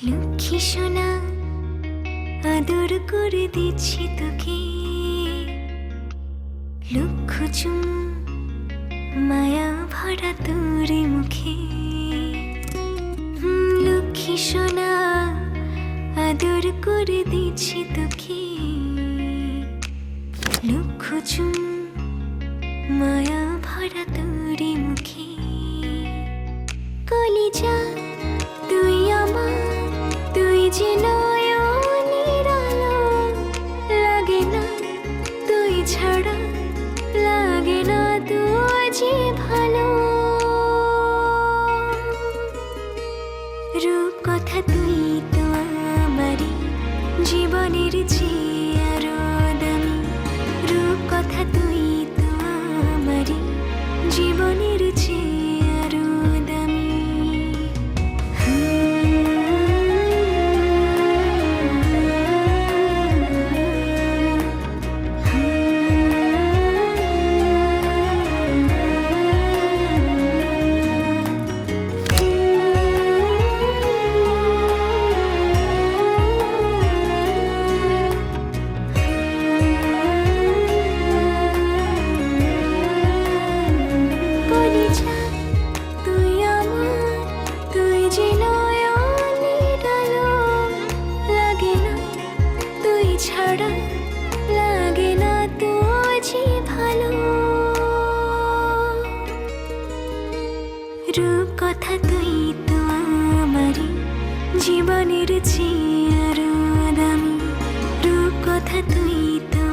লক্ষ্মী সোনা আদর করে দিচ্ছি তোকে, লক্ষ চুম মায়া ভরা তোর মুখে। লক্ষ্মী সোনা আদর করে দিচ্ছি তোকে, লক্ষ চুম মায়া ভরা তোর মুখে। কলিজা তুই আমার, তুই যে নয়নের আলো, লাগে না তুই ছাড়া, লাগে না তুই যে ভালো। রূপ কথা তুই তো আমারই জীবনের চেয়ে আরো দামি, রূপ কথা তুই তো আমারই জীবনের চেয়ে আরো দামি। তুই আমার, তুই যে নয়নের আলো, লাগে না তুই ছাড়া, লাগে না তুই যে ভালো। রূপ কথা তুই তো আমারই জীবনের চেয়ে আরো দামি, রূপ কথা তুই তো